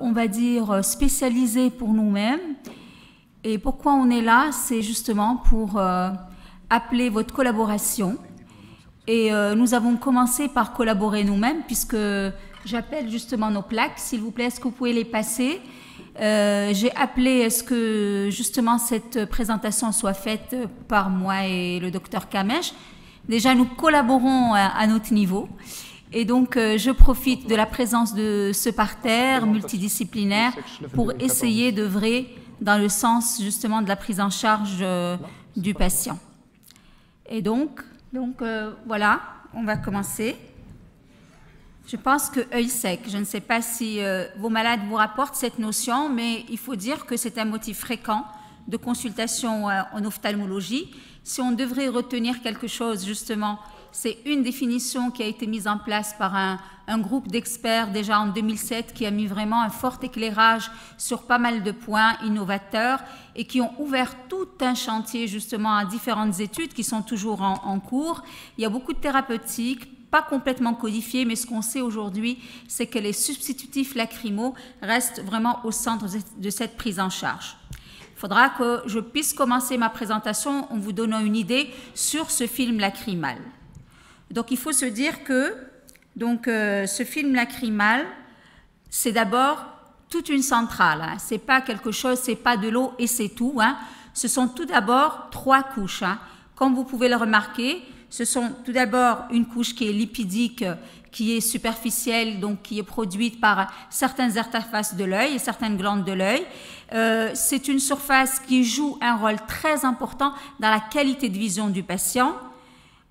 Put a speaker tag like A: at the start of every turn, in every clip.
A: on va dire, spécialisé pour nous-mêmes. Et pourquoi on est là? C'est justement pour appeler votre collaboration. Et nous avons commencé par collaborer nous-mêmes, puisque j'appelle justement nos plaques. S'il vous plaît, est-ce que vous pouvez les passer? J'ai appelé, est-ce que justement cette présentation soit faite par moi et le docteur Kamesh. Déjà, nous collaborons à notre niveau. Et donc, je profite de la présence de ce parterre multidisciplinaire pour essayer d'œuvrer dans le sens justement de la prise en charge du patient. Et donc voilà, on va commencer. Je pense que œil sec, je ne sais pas si vos malades vous rapportent cette notion, mais il faut dire que c'est un motif fréquent de consultation en ophtalmologie. Si on devrait retenir quelque chose, justement, c'est une définition qui a été mise en place par un groupe d'experts déjà en 2007 qui a mis vraiment un fort éclairage sur pas mal de points innovateurs et qui ont ouvert tout un chantier justement à différentes études qui sont toujours en cours. Il y a beaucoup de thérapeutiques, pas complètement codifiées, mais ce qu'on sait aujourd'hui, c'est que les substitutifs lacrymaux restent vraiment au centre de cette prise en charge. Il faudra que je puisse commencer ma présentation en vous donnant une idée sur ce film lacrymal. Donc, il faut se dire que ce film lacrymal, c'est d'abord toute une centrale. Hein. C'est pas quelque chose, c'est pas de l'eau et c'est tout. Hein. Ce sont tout d'abord 3 couches. Hein. Comme vous pouvez le remarquer, ce sont tout d'abord une couche qui est lipidique, qui est superficielle, donc qui est produite par certaines interfaces de l'œil et certaines glandes de l'œil. C'est une surface qui joue un rôle très important dans la qualité de vision du patient.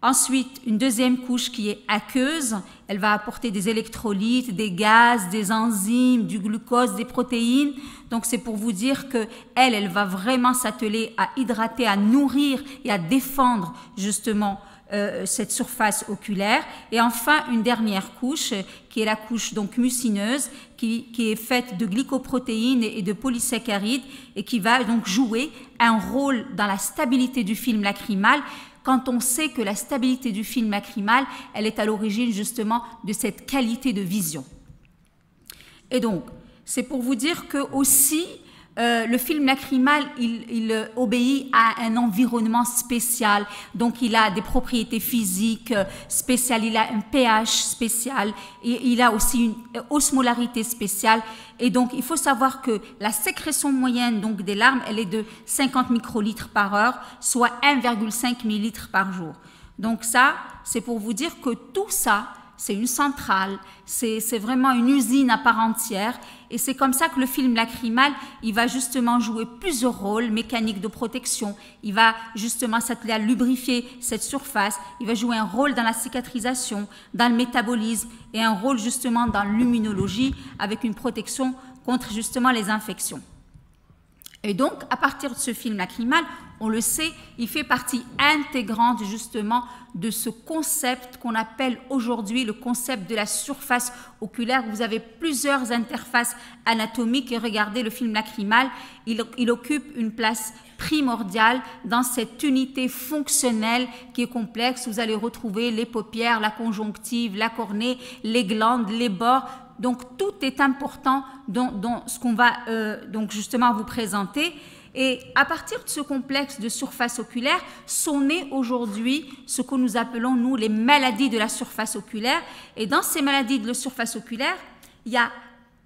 A: Ensuite, une deuxième couche qui est aqueuse, elle va apporter des électrolytes, des gaz, des enzymes, du glucose, des protéines. Donc, c'est pour vous dire que elle va vraiment s'atteler à hydrater, à nourrir et à défendre justement cette surface oculaire. Et enfin, une dernière couche qui est la couche donc mucineuse, qui est faite de glycoprotéines et de polysaccharides et qui va donc jouer un rôle dans la stabilité du film lacrymal. Quand on sait que la stabilité du film lacrymal, elle est à l'origine justement de cette qualité de vision. Et donc, c'est pour vous dire que aussi, le film lacrymal, il obéit à un environnement spécial. Donc, il a des propriétés physiques spéciales, il a un pH spécial, et il a aussi une osmolarité spéciale. Et donc, il faut savoir que la sécrétion moyenne donc, des larmes, elle est de 50 microlitres par heure, soit 1,5 millilitres par jour. Donc ça, c'est pour vous dire que tout ça, c'est une centrale, c'est vraiment une usine à part entière. Et c'est comme ça que le film lacrymal, il va justement jouer plusieurs rôles mécaniques de protection. Il va justement s'atteler à lubrifier cette surface. Il va jouer un rôle dans la cicatrisation, dans le métabolisme et un rôle justement dans l'immunologie avec une protection contre justement les infections. Et donc, à partir de ce film lacrymal, on le sait, il fait partie intégrante justement de ce concept qu'on appelle aujourd'hui le concept de la surface oculaire. Vous avez plusieurs interfaces anatomiques et regardez le film lacrymal, il occupe une place primordiale dans cette unité fonctionnelle qui est complexe. Vous allez retrouver les paupières, la conjonctive, la cornée, les glandes, les bords. Donc, tout est important dans ce qu'on va donc justement vous présenter. Et à partir de ce complexe de surface oculaire sont nées aujourd'hui ce que nous appelons, nous, les maladies de la surface oculaire. Et dans ces maladies de la surface oculaire, il y a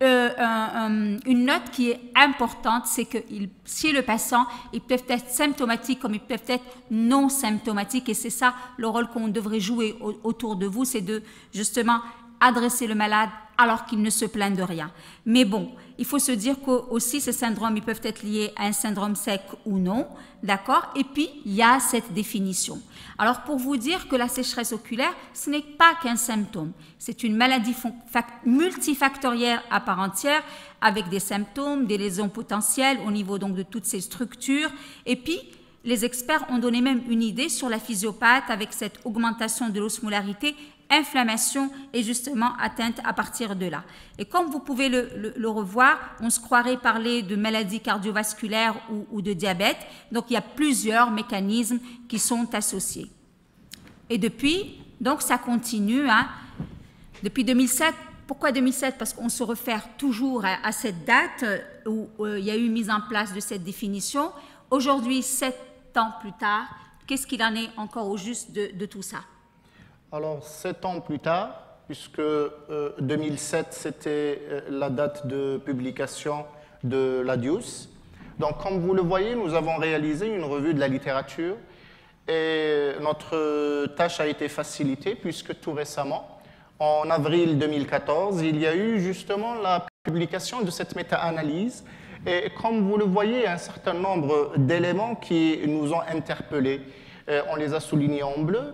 A: une note qui est importante, c'est que chez le patient, ils peuvent être symptomatiques comme ils peuvent être non symptomatiques. Et c'est ça le rôle qu'on devrait jouer autour de vous, c'est de justement adresser le malade alors qu'il ne se plaint de rien. Mais bon, il faut se dire qu'aussi ces syndromes, ils peuvent être liés à un syndrome sec ou non, d'accord? Et puis, il y a cette définition. Alors, pour vous dire que la sécheresse oculaire, ce n'est pas qu'un symptôme. C'est une maladie multifactorielle à part entière, avec des symptômes, des lésions potentielles au niveau donc de toutes ces structures. Et puis, les experts ont donné même une idée sur la physiopathe avec cette augmentation de l'osmolarité, inflammation et justement atteinte à partir de là. Et comme vous pouvez le revoir, on se croirait parler de maladies cardiovasculaires ou de diabète. Donc, il y a plusieurs mécanismes qui sont associés. Et depuis, donc ça continue. Hein. Depuis 2007, Pourquoi 2007? Parce qu'on se réfère toujours à cette date où il y a eu mise en place de cette définition. Aujourd'hui, 7 ans plus tard, qu'est-ce qu'il en est encore au juste de tout ça?
B: Alors, 7 ans plus tard, puisque 2007, c'était la date de publication de l'ADIUS. Donc, comme vous le voyez, nous avons réalisé une revue de la littérature et notre tâche a été facilitée puisque tout récemment, en avril 2014, il y a eu justement la publication de cette méta-analyse. Et comme vous le voyez, il y a un certain nombre d'éléments qui nous ont interpellés. On les a soulignés en bleu.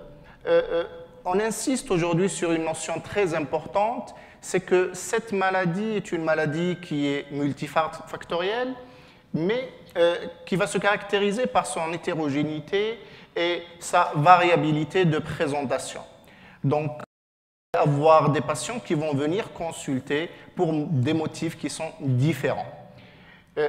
B: On insiste aujourd'hui sur une notion très importante, c'est que cette maladie est une maladie qui est multifactorielle, mais qui va se caractériser par son hétérogénéité et sa variabilité de présentation. Donc, avoir des patients qui vont venir consulter pour des motifs qui sont différents.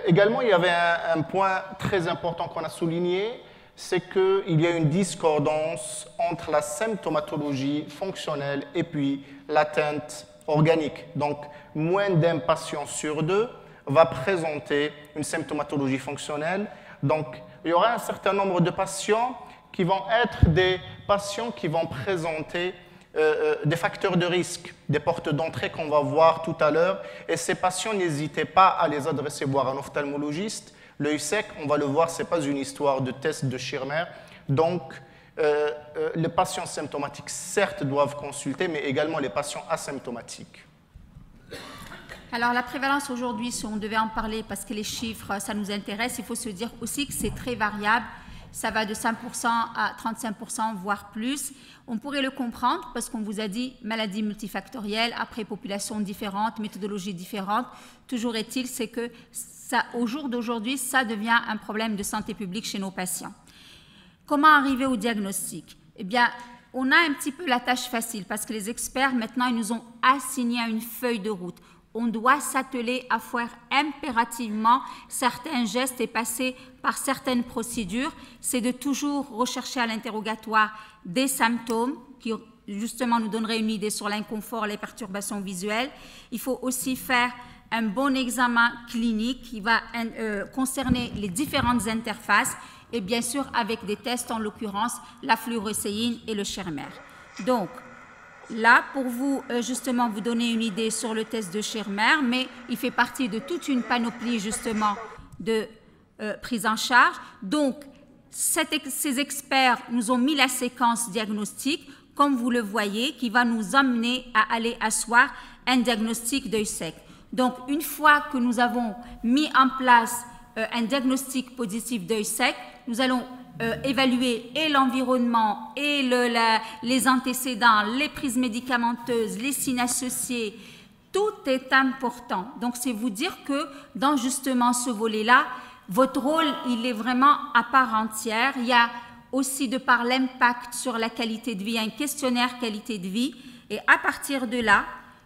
B: Également, il y avait un point très important qu'on a souligné, c'est qu'il y a une discordance entre la symptomatologie fonctionnelle et puis l'atteinte organique. Donc, moins d'un patient sur 2 va présenter une symptomatologie fonctionnelle. Donc, il y aura un certain nombre de patients qui vont être des patients qui vont présenter des facteurs de risque, des portes d'entrée qu'on va voir tout à l'heure. Et ces patients, n'hésitez pas à les adresser voir un ophtalmologiste. L'œil sec, on va le voir, ce n'est pas une histoire de test de Schirmer. Donc, les patients symptomatiques, certes, doivent consulter, mais également les patients asymptomatiques.
A: Alors, la prévalence aujourd'hui, si on devait en parler, parce que les chiffres, ça nous intéresse, il faut se dire aussi que c'est très variable. Ça va de 5% à 35%, voire plus. On pourrait le comprendre parce qu'on vous a dit maladie multifactorielle, après population différente, méthodologie différente. Toujours est-il, c'est que ça, au jour d'aujourd'hui, ça devient un problème de santé publique chez nos patients. Comment arriver au diagnostic? Eh bien, on a un petit peu la tâche facile parce que les experts, maintenant, ils nous ont assigné à une feuille de route. On doit s'atteler à faire impérativement certains gestes et passer par certaines procédures. C'est de toujours rechercher à l'interrogatoire des symptômes qui, justement, nous donneraient une idée sur l'inconfort, les perturbations visuelles. Il faut aussi faire un bon examen clinique qui va concerner les différentes interfaces et bien sûr avec des tests, en l'occurrence la fluorescéine et le Schirmer. Donc, là, pour vous, justement, vous donner une idée sur le test de Schirmer, mais il fait partie de toute une panoplie, justement, de prise en charge. Donc, ces experts nous ont mis la séquence diagnostique, comme vous le voyez, qui va nous amener à aller asseoir un diagnostic d'œil sec. Donc, une fois que nous avons mis en place un diagnostic positif d'œil sec, nous allons évaluer et l'environnement et les antécédents, les prises médicamenteuses, les signes associés. Tout est important. Donc, c'est vous dire que dans justement ce volet-là, votre rôle, il est vraiment à part entière. Il y a aussi, de par l'impact sur la qualité de vie, un questionnaire qualité de vie. Et à partir de là,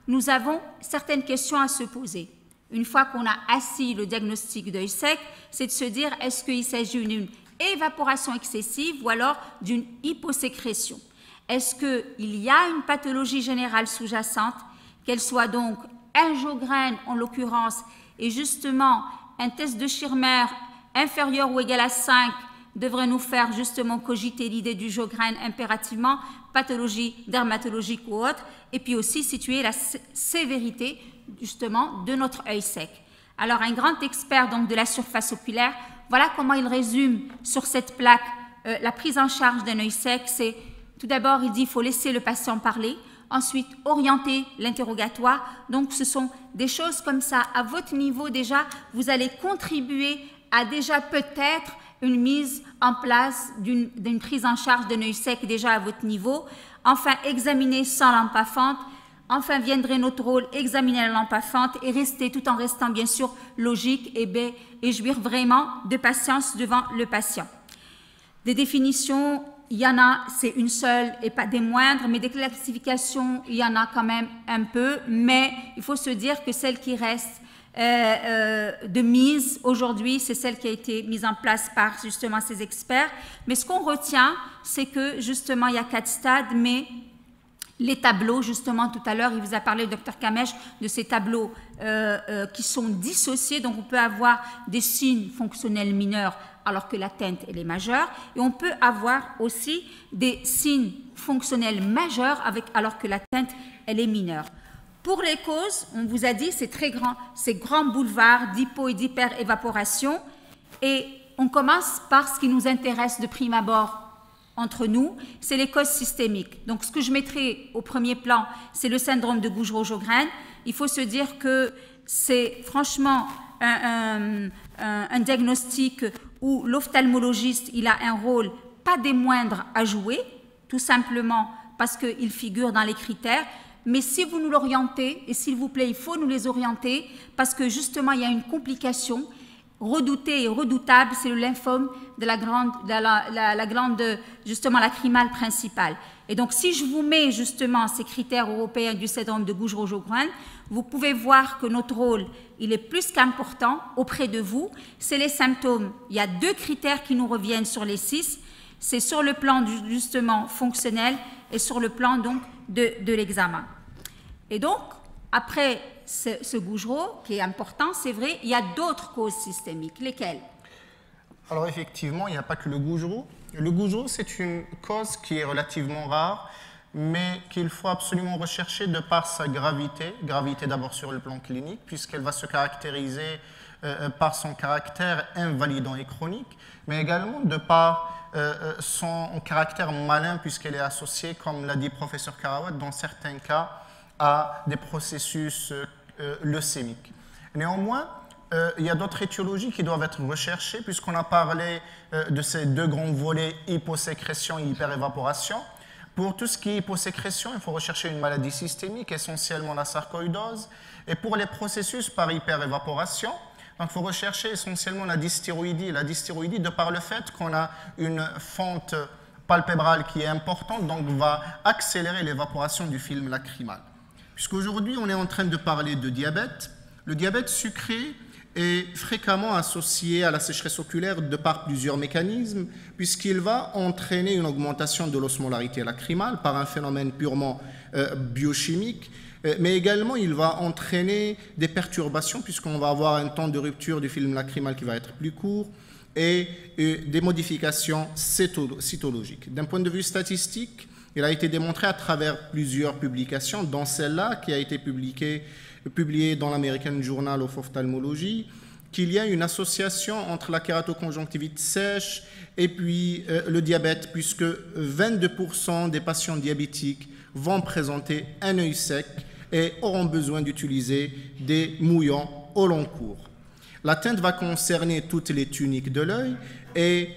A: nous avons certaines questions à se poser. Une fois qu'on a assis le diagnostic d'œil sec, c'est de se dire, est-ce qu'il s'agit d'une évaporation excessive ou alors d'une hyposécrétion? Est-ce qu'il y a une pathologie générale sous-jacente, qu'elle soit donc angiogrène en l'occurrence, et justement un test de Schirmer inférieur ou égal à 5 devrait nous faire justement cogiter l'idée du Sjögren impérativement, pathologie dermatologique ou autre, et puis aussi situer la sévérité justement de notre œil sec. Alors un grand expert donc de la surface oculaire, voilà comment il résume sur cette plaque la prise en charge d'un œil sec. C'est tout d'abord, il dit il faut laisser le patient parler, ensuite orienter l'interrogatoire. Donc ce sont des choses comme ça. À votre niveau déjà, vous allez contribuer à déjà peut-être une mise en place d'une prise en charge d'un œil sec déjà à votre niveau. Enfin, examiner sans lampe à fente. Enfin, viendrait notre rôle, examiner la lampe à fente et rester, tout en restant bien sûr logique et jouir vraiment de patience devant le patient. Des définitions, il y en a, c'est une seule et pas des moindres, mais des classifications, il y en a quand même un peu, mais il faut se dire que celle qui reste de mise aujourd'hui, c'est celle qui a été mise en place par justement ces experts. Mais ce qu'on retient, c'est que justement il y a 4 stades, mais les tableaux, justement, tout à l'heure, il vous a parlé, le docteur Kamèche, de ces tableaux qui sont dissociés. Donc, on peut avoir des signes fonctionnels mineurs alors que l'atteinte, elle est majeure. Et on peut avoir aussi des signes fonctionnels majeurs alors que l'atteinte, elle est mineure. Pour les causes, on vous a dit, c'est très grand, ces grands boulevards d'hypo et d'hyperévaporation. Et on commence par ce qui nous intéresse de prime abord entre nous, c'est les causes systémiques. Donc, ce que je mettrai au premier plan, c'est le syndrome de Gougerot-Sjogren. Il faut se dire que c'est franchement un diagnostic où l'ophtalmologiste, il a un rôle pas des moindres à jouer, tout simplement parce qu'il figure dans les critères. Mais si vous nous l'orientez, et s'il vous plaît, il faut nous les orienter, parce que justement, il y a une complication redoutée et redoutable, c'est le lymphome de la glande, justement lacrymale principale. Et donc, si je vous mets justement ces critères européens du syndrome de Gougerot-Sjogren, vous pouvez voir que notre rôle, il est plus qu'important auprès de vous. C'est les symptômes. Il y a 2 critères qui nous reviennent sur les 6. C'est sur le plan justement fonctionnel et sur le plan donc de l'examen. Et donc, après ce Gougerot, qui est important, c'est vrai, il y a d'autres causes systémiques. Lesquelles?
B: Alors effectivement, il n'y a pas que le Gougerot. Le Gougerot, c'est une cause qui est relativement rare, mais qu'il faut absolument rechercher de par sa gravité. Gravité d'abord sur le plan clinique, puisqu'elle va se caractériser par son caractère invalidant et chronique, mais également de par son caractère malin, puisqu'elle est associée, comme l'a dit professeur Karawat, dans certains cas, à des processus leucémiques. Néanmoins, il y a d'autres étiologies qui doivent être recherchées, puisqu'on a parlé de ces 2 grands volets, hyposécrétion et hyperévaporation. Pour tout ce qui est hyposécrétion, il faut rechercher une maladie systémique, essentiellement la sarcoïdose. Et pour les processus par hyperévaporation, donc il faut rechercher essentiellement la dystéroïdie. La dystéroïdie, de par le fait qu'on a une fente palpébrale qui est importante, donc va accélérer l'évaporation du film lacrymal. Puisqu'aujourd'hui, on est en train de parler de diabète. Le diabète sucré est fréquemment associé à la sécheresse oculaire de par plusieurs mécanismes, puisqu'il va entraîner une augmentation de l'osmolarité lacrymale par un phénomène purement biochimique, mais également il va entraîner des perturbations, puisqu'on va avoir un temps de rupture du film lacrymal qui va être plus court, et des modifications cytologiques. D'un point de vue statistique, il a été démontré à travers plusieurs publications, dont celle-là qui a été publiée dans l'American Journal of Ophthalmology, qu'il y a une association entre la kératoconjonctivite sèche et puis le diabète, puisque 22% des patients diabétiques vont présenter un œil sec et auront besoin d'utiliser des mouillants au long cours. L'atteinte va concerner toutes les tuniques de l'œil et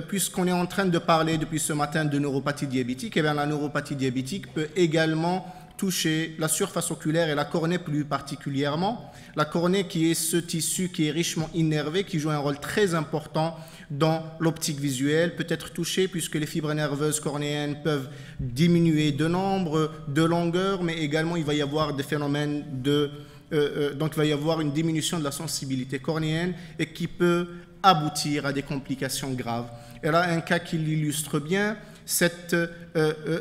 B: puisqu'on est en train de parler depuis ce matin de neuropathie diabétique, eh bien, la neuropathie diabétique peut également toucher la surface oculaire et la cornée plus particulièrement. La cornée qui est ce tissu qui est richement innervé, qui joue un rôle très important dans l'optique visuelle, peut être touché puisque les fibres nerveuses cornéennes peuvent diminuer de nombre, de longueur, mais également il va y avoir des phénomènes donc il va y avoir une diminution de la sensibilité cornéenne et qui peut aboutir à des complications graves. Et là, un cas qui l'illustre bien, cette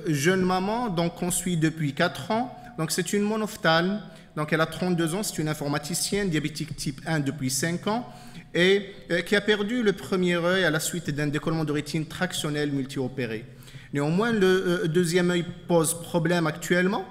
B: jeune maman qu'on suit depuis 4 ans, donc c'est une monophtalme, donc elle a 32 ans, c'est une informaticienne, diabétique type 1 depuis 5 ans, et qui a perdu le premier œil à la suite d'un décollement de rétine tractionnel multi-opéré. Néanmoins, le deuxième œil pose problème actuellement,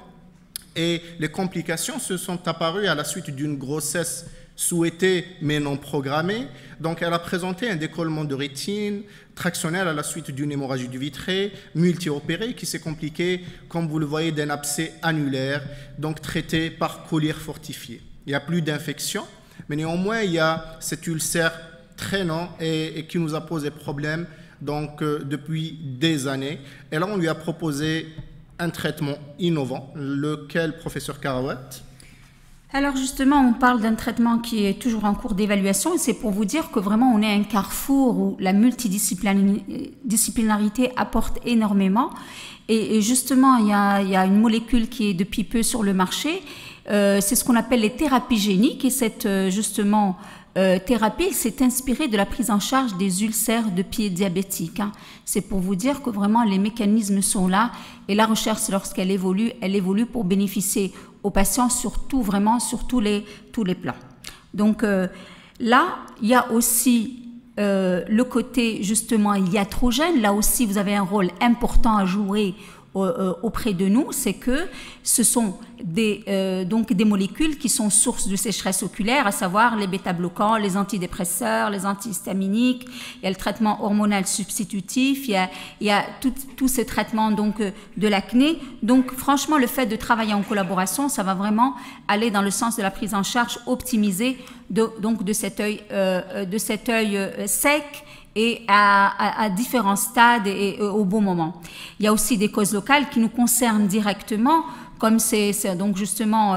B: et les complications se sont apparues à la suite d'une grossesse souhaitée mais non programmée. Donc elle a présenté un décollement de rétine tractionnel à la suite d'une hémorragie du vitré multi-opérée qui s'est compliquée, comme vous le voyez, d'un abcès annulaire, donc traité par collyre fortifié. Il n'y a plus d'infection, mais néanmoins il y a cet ulcère traînant et qui nous a posé problème donc, depuis des années. Et là on lui a proposé un traitement innovant, lequel, professeur Karawat?
A: Alors justement, on parle d'un traitement qui est toujours en cours d'évaluation et c'est pour vous dire que vraiment on est à un carrefour où la multidisciplinarité apporte énormément. Et justement, il y a une molécule qui est depuis peu sur le marché c'est ce qu'on appelle les thérapies géniques, et cette justement thérapie s'est inspirée de la prise en charge des ulcères de pied diabétiques. Hein. C'est pour vous dire que vraiment les mécanismes sont là, et la recherche, lorsqu'elle évolue, elle évolue pour bénéficier aux patients, surtout vraiment sur tous les plans. Donc là, il y a aussi le côté justement iatrogène. Là aussi, vous avez un rôle important à jouer auprès de nous, c'est que ce sont donc des molécules qui sont sources de sécheresse oculaire, à savoir les bêta-bloquants, les antidépresseurs, les antihistaminiques, il y a le traitement hormonal substitutif, il y a tout ce traitement donc, de l'acné. Donc franchement, le fait de travailler en collaboration, ça va vraiment aller dans le sens de la prise en charge optimisée de cet œil sec, et à différents stades et au bon moment. Il y a aussi des causes locales qui nous concernent directement, comme c'est donc justement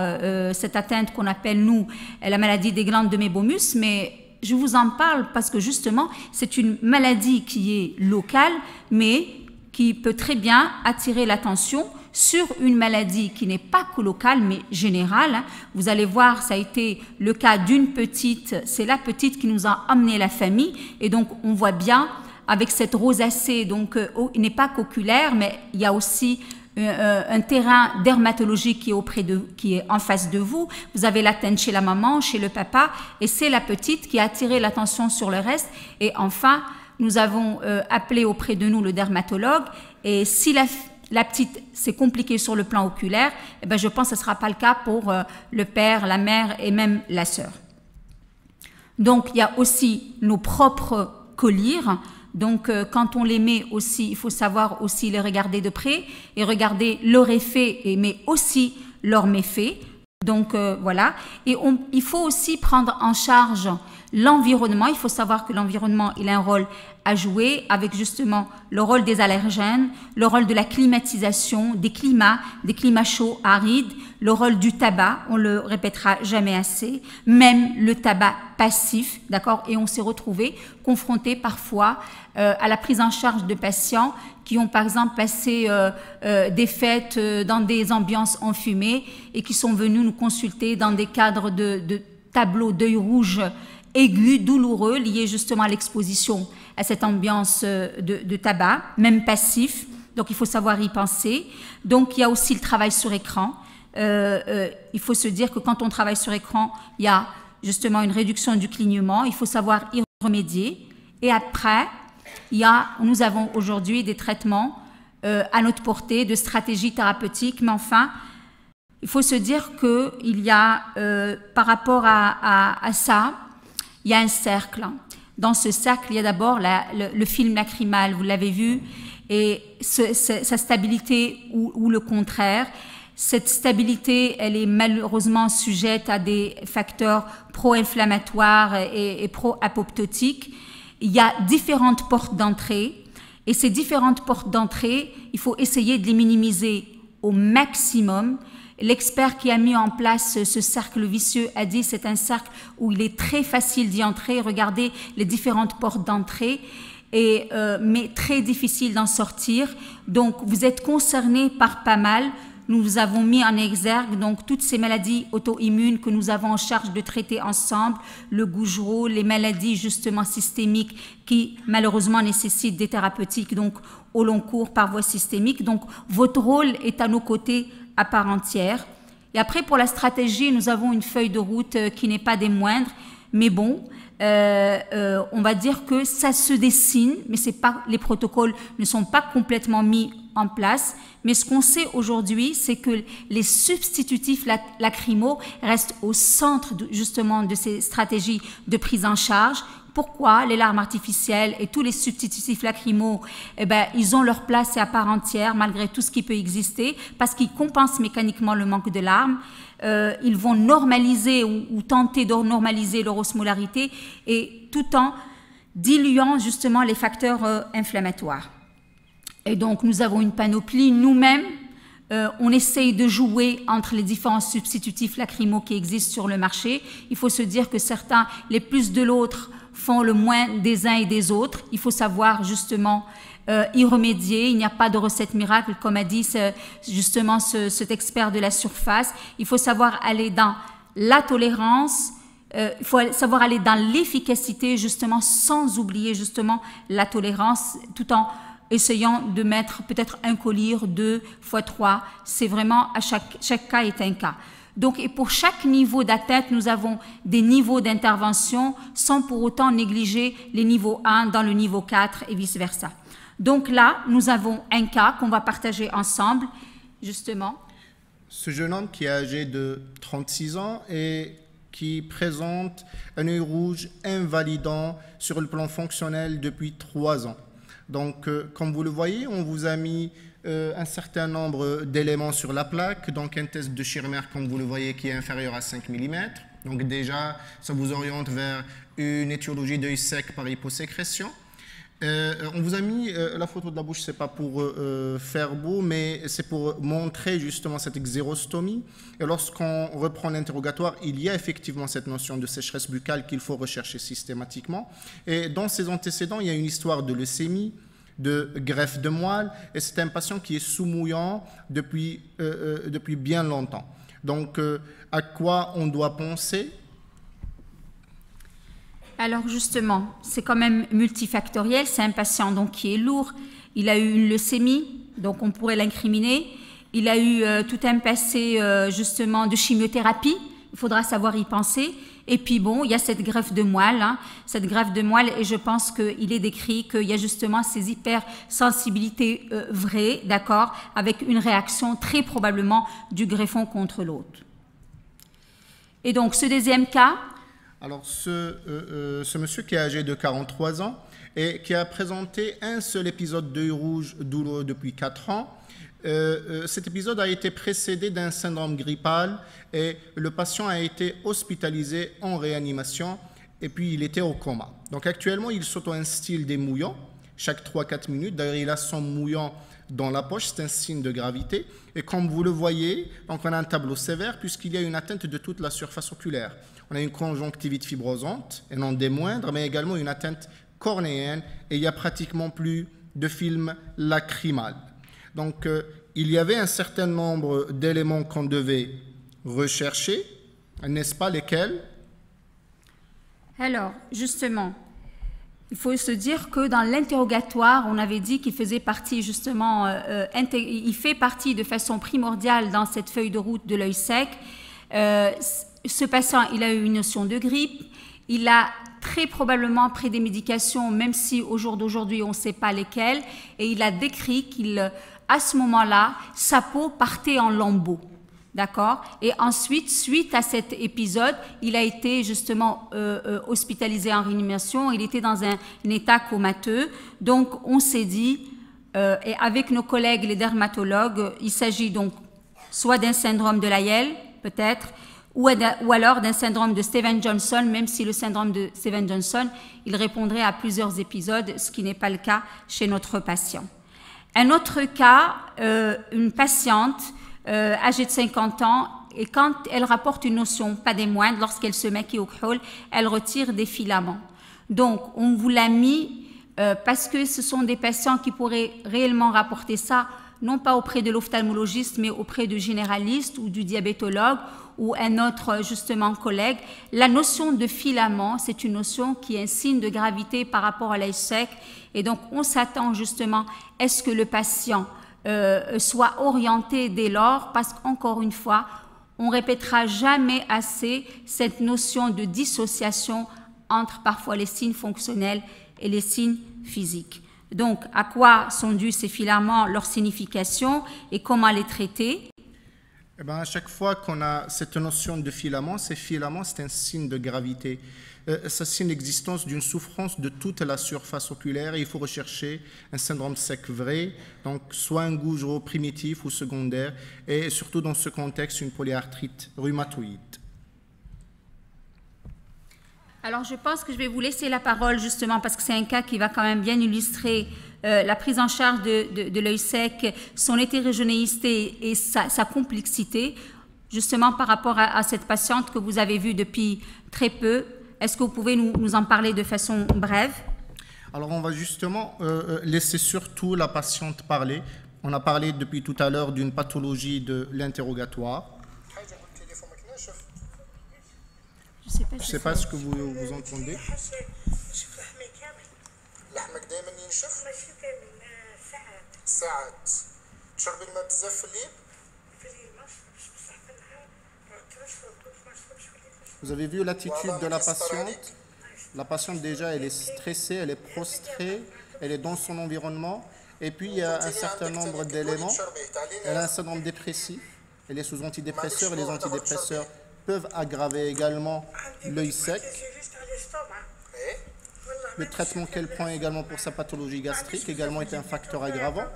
A: cette atteinte qu'on appelle, nous, la maladie des glandes de Mébomus, mais je vous en parle parce que justement, c'est une maladie qui est locale, mais qui peut très bien attirer l'attention sur une maladie qui n'est pas que locale, mais générale. Vous allez voir, ça a été le cas d'une petite, c'est la petite qui nous a amené la famille, et donc on voit bien avec cette rosacée, donc il n'est pas qu'oculaire, mais il y a aussi un terrain dermatologique qui est en face de vous. Vous avez l'atteinte chez la maman, chez le papa, et c'est la petite qui a attiré l'attention sur le reste. Et enfin, nous avons appelé auprès de nous le dermatologue, et si la petite, c'est compliqué sur le plan oculaire, eh bien, je pense que ce ne sera pas le cas pour le père, la mère et même la sœur. Donc, il y a aussi nos propres collyres. Donc, quand on les met aussi, il faut savoir aussi les regarder de près et regarder leur effet, mais aussi leur méfait. Donc, voilà. Et il faut aussi prendre en charge l'environnement. Il faut savoir que l'environnement, il a un rôle à jouer avec justement le rôle des allergènes, le rôle de la climatisation, des climats chauds, arides, le rôle du tabac, on le répétera jamais assez, même le tabac passif, d'accord? Et on s'est retrouvé confronté parfois à la prise en charge de patients qui ont par exemple passé des fêtes dans des ambiances enfumées et qui sont venus nous consulter dans des cadres de tableaux d'œil rouge aigus, douloureux, liés justement à l'exposition à cette ambiance de tabac, même passif. Donc, il faut savoir y penser. Donc, il y a aussi le travail sur écran. Il faut se dire que quand on travaille sur écran, il y a justement une réduction du clignement. Il faut savoir y remédier. Et après, nous avons aujourd'hui des traitements à notre portée, de stratégies thérapeutiques. Mais enfin, il faut se dire qu'il y a, par rapport à ça, il y a un cercle. Dans ce cercle, il y a d'abord le film lacrymal, vous l'avez vu, et sa stabilité ou le contraire. Cette stabilité, elle est malheureusement sujette à des facteurs pro-inflammatoires et pro-apoptotiques. Il y a différentes portes d'entrée, et ces différentes portes d'entrée, il faut essayer de les minimiser au maximum. L'expert qui a mis en place ce cercle vicieux a dit c'est un cercle où il est très facile d'y entrer. Regardez les différentes portes d'entrée, mais très difficile d'en sortir. Donc vous êtes concernés par pas mal. Nous vous avons mis en exergue donc toutes ces maladies auto-immunes que nous avons en charge de traiter ensemble, le Gougerot, les maladies justement systémiques qui malheureusement nécessitent des thérapeutiques donc au long cours par voie systémique. Donc votre rôle est à nos côtés à part entière. Et après, pour la stratégie, nous avons une feuille de route qui n'est pas des moindres, mais bon, on va dire que ça se dessine, mais les protocoles ne sont pas complètement mis en place. Mais ce qu'on sait aujourd'hui, c'est que les substitutifs lacrymaux restent au centre justement de ces stratégies de prise en charge. Pourquoi les larmes artificielles et tous les substitutifs lacrymaux, ils ont leur place et à part entière malgré tout ce qui peut exister, parce qu'ils compensent mécaniquement le manque de larmes. Ils vont normaliser ou tenter de normaliser leur osmolarité, et tout en diluant justement les facteurs inflammatoires. Et donc nous avons une panoplie nous-mêmes. On essaye de jouer entre les différents substitutifs lacrymaux qui existent sur le marché. Il faut se dire que certains, les plus de l'autre, font le moins des uns et des autres. Il faut savoir justement y remédier. Il n'y a pas de recette miracle, comme a dit justement cet expert de la surface. Il faut savoir aller dans la tolérance, il faut savoir aller dans l'efficacité, justement, sans oublier justement la tolérance, tout en essayant de mettre peut-être un collyre 2 x 3. C'est vraiment, à chaque cas est un cas. Donc, et pour chaque niveau d'atteinte, nous avons des niveaux d'intervention sans pour autant négliger les niveaux 1 dans le niveau 4 et vice-versa. Donc là, nous avons un cas qu'on va partager ensemble, justement.
B: Ce jeune homme qui est âgé de 36 ans et qui présente un œil rouge invalidant sur le plan fonctionnel depuis 3 ans. Donc, comme vous le voyez, on vous a mis un certain nombre d'éléments sur la plaque, donc un test de Schirmer, comme vous le voyez, qui est inférieur à 5 mm. Donc déjà, ça vous oriente vers une étiologie d'œil sec par hyposécrétion. On vous a mis la photo de la bouche, c'est pas pour faire beau, mais c'est pour montrer justement cette xérostomie. Et lorsqu'on reprend l'interrogatoire, il y a effectivement cette notion de sécheresse buccale qu'il faut rechercher systématiquement. Et dans ses antécédents, il y a une histoire de leucémie, de greffe de moelle, et c'est un patient qui est sous-mouillant depuis bien longtemps. Donc, à quoi on doit penser ?
A: Alors justement, c'est quand même multifactoriel. C'est un patient donc qui est lourd. Il a eu une leucémie, donc on pourrait l'incriminer. Il a eu tout un passé justement de chimiothérapie. Il faudra savoir y penser. Et puis bon, il y a cette greffe de moelle, cette greffe de moelle, et je pense qu'il est décrit qu'il y a justement ces hypersensibilités vraies, d'accord, avec une réaction très probablement du greffon contre l'autre. Et donc ce deuxième cas.
B: Alors, ce monsieur qui est âgé de 43 ans et qui a présenté un seul épisode d'œil rouge douloureux depuis 4 ans, cet épisode a été précédé d'un syndrome grippal et le patient a été hospitalisé en réanimation et puis il était au coma. Donc, actuellement, il s'auto-instille des mouillants chaque 3-4 minutes. D'ailleurs, il a son mouillant dans la poche, c'est un signe de gravité. Et comme vous le voyez, donc on a un tableau sévère puisqu'il y a une atteinte de toute la surface oculaire. On a une conjonctivite fibrosante, et non des moindres, mais également une atteinte cornéenne, et il n'y a pratiquement plus de film lacrymal. Donc, il y avait un certain nombre d'éléments qu'on devait rechercher, n'est-ce pas lesquels?
A: Alors, justement, il faut se dire que dans l'interrogatoire, on avait dit qu'il faisait partie justement, il fait partie de façon primordiale dans cette feuille de route de l'œil sec. Ce patient, il a eu une notion de grippe, il a très probablement pris des médications, même si au jour d'aujourd'hui, on ne sait pas lesquelles, et il a décrit qu'à ce moment-là, sa peau partait en lambeaux. D'accord? Et ensuite, suite à cet épisode, il a été justement hospitalisé en réanimation, il était dans un état comateux. Donc, on s'est dit, et avec nos collègues les dermatologues, il s'agit donc soit d'un syndrome de Lyell, peut-être, ou alors d'un syndrome de Stevens-Johnson, même si le syndrome de Stevens-Johnson, il répondrait à plusieurs épisodes, ce qui n'est pas le cas chez notre patient. Un autre cas, une patiente âgée de 50 ans, et quand elle rapporte une notion, pas des moindres, lorsqu'elle se maquille au khol, elle retire des filaments. Donc, on vous l'a mis parce que ce sont des patients qui pourraient réellement rapporter ça, non pas auprès de l'ophtalmologiste, mais auprès du généraliste ou du diabétologue ou un autre, justement, collègue. La notion de filament, c'est une notion qui est un signe de gravité par rapport à l'œil sec. Et donc, on s'attend justement, est-ce que le patient soit orienté dès lors, parce qu'encore une fois, on répétera jamais assez cette notion de dissociation entre parfois les signes fonctionnels et les signes physiques. Donc, à quoi sont dus ces filaments, leur signification et comment les traiter?
B: Eh bien, à chaque fois qu'on a cette notion de filament, ces filaments, c'est un signe de gravité. Ça signe l'existence d'une souffrance de toute la surface oculaire et il faut rechercher un syndrome sec vrai, donc soit un Gougerot primitif ou secondaire, et surtout dans ce contexte, une polyarthrite rhumatoïde.
A: Alors, je pense que je vais vous laisser la parole justement parce que c'est un cas qui va quand même bien illustrer la prise en charge de l'œil sec, son hétérogénéité et sa complexité, justement par rapport à cette patiente que vous avez vue depuis très peu. Est-ce que vous pouvez nous en parler de façon brève?
B: Alors, on va justement laisser surtout la patiente parler. On a parlé depuis tout à l'heure d'une pathologie de l'interrogatoire. Je ne sais pas ce que vous entendez. Vous avez vu l'attitude de la patiente? La patiente déjà, elle est stressée, elle est prostrée, elle est dans son environnement. Et puis, il y a un certain nombre d'éléments. Elle a un syndrome dépressif, elle est sous antidépresseurs et les antidépresseurs peuvent aggraver également l'œil sec. Le traitement qu'elle prend également pour sa pathologie gastrique également est un facteur aggravant.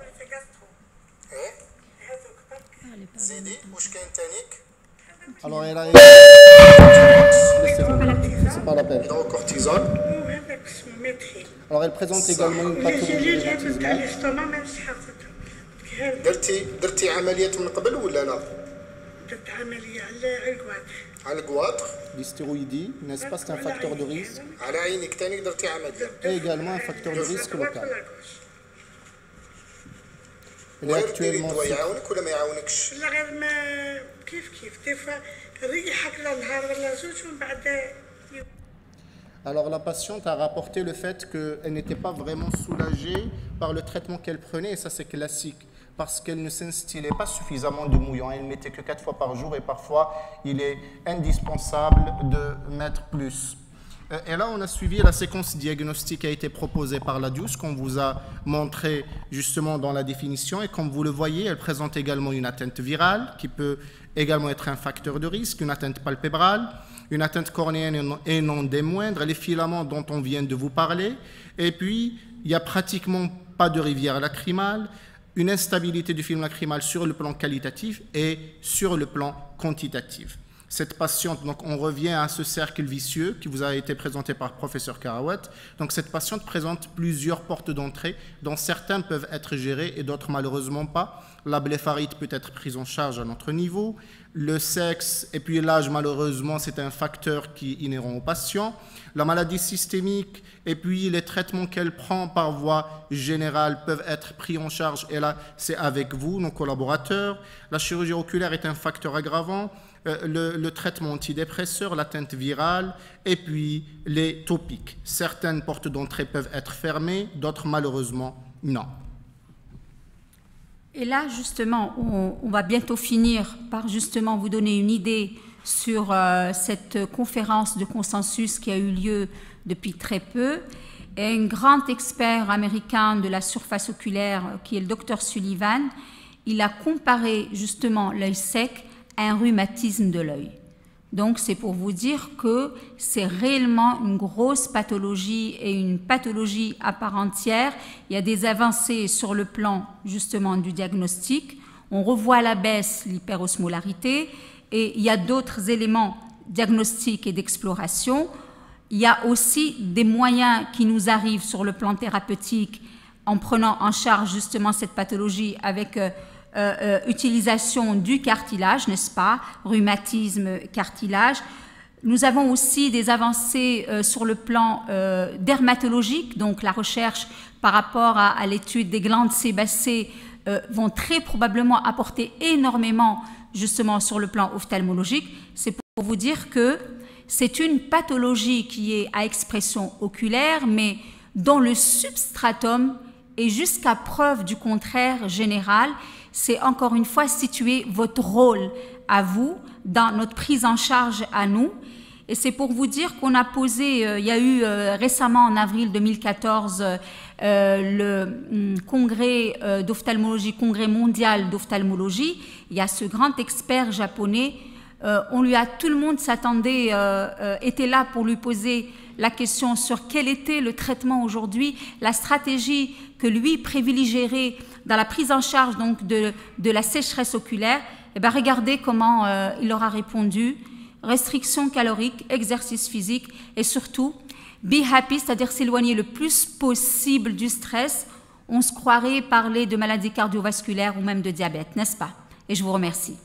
B: Alors elle a... C'est pas la peine. Alors elle présente également une pathologie rhumatismale.
C: درتي عملية من قبل ولا لا؟ درت عملية على القواطر.
B: L'hystéroïdie, n'est-ce pas, c'est un facteur de risque.
C: على عينك ثاني درتي عملية.
B: Et également un facteur de risque local. Elle est actuellement...
C: يعاونك ولا ما يعاونكش؟
D: لا غير ما كيف ديفا ريحك لنهار ولا زوج ومن بعد.
B: Alors la patiente a rapporté le fait qu'elle n'était pas vraiment soulagée par le traitement qu'elle prenait, et ça c'est classique, parce qu'elle ne s'instillait pas suffisamment de mouillant. Elle ne mettait que 4 fois par jour et parfois il est indispensable de mettre plus. Et là on a suivi la séquence diagnostique qui a été proposée par la DIUS, qu'on vous a montré justement dans la définition, et comme vous le voyez, elle présente également une atteinte virale qui peut également être un facteur de risque, une atteinte palpébrale, une atteinte cornéenne et non des moindres, les filaments dont on vient de vous parler, et puis il n'y a pratiquement pas de rivière lacrymale, une instabilité du film lacrymal sur le plan qualitatif et sur le plan quantitatif. Cette patiente, donc on revient à ce cercle vicieux qui vous a été présenté par le professeur Karawat. Donc cette patiente présente plusieurs portes d'entrée, dont certains peuvent être gérés et d'autres malheureusement pas. La blépharite peut être prise en charge à notre niveau. Le sexe et puis l'âge, malheureusement, c'est un facteur qui est inhérent au patient. La maladie systémique et puis les traitements qu'elle prend par voie générale peuvent être pris en charge. Et là, c'est avec vous, nos collaborateurs. La chirurgie oculaire est un facteur aggravant. Le traitement antidépresseur, l'atteinte virale et puis les topiques. Certaines portes d'entrée peuvent être fermées, d'autres malheureusement non.
A: Et là, justement, on va bientôt finir par justement vous donner une idée sur cette conférence de consensus qui a eu lieu depuis très peu. Et un grand expert américain de la surface oculaire, qui est le Dr Sullivan, il a comparé justement l'œil sec à un rhumatisme de l'œil. Donc, c'est pour vous dire que c'est réellement une grosse pathologie et une pathologie à part entière. Il y a des avancées sur le plan, justement, du diagnostic. On revoit à la baisse l'hyperosmolarité et il y a d'autres éléments diagnostiques et d'exploration. Il y a aussi des moyens qui nous arrivent sur le plan thérapeutique en prenant en charge, justement, cette pathologie avec... utilisation du cartilage, n'est-ce pas, rhumatisme, cartilage. Nous avons aussi des avancées sur le plan dermatologique, donc la recherche par rapport à l'étude des glandes sébacées vont très probablement apporter énormément justement sur le plan ophtalmologique. C'est pour vous dire que c'est une pathologie qui est à expression oculaire, mais dont le substratum est jusqu'à preuve du contraire général. C'est encore une fois situer votre rôle à vous dans notre prise en charge à nous. Et c'est pour vous dire qu'on a posé, il y a eu récemment en avril 2014 le congrès d'ophtalmologie, congrès mondial d'ophtalmologie. Il y a ce grand expert japonais, tout le monde s'attendait, était là pour lui poser la question sur quel était le traitement aujourd'hui, la stratégie que lui privilégierait dans la prise en charge donc de la sécheresse oculaire. Et bien, regardez comment il leur a répondu. Restriction calorique, exercice physique et surtout be happy, c'est-à-dire s'éloigner le plus possible du stress. On se croirait parler de maladies cardiovasculaires ou même de diabète, n'est-ce pas? Et je vous remercie.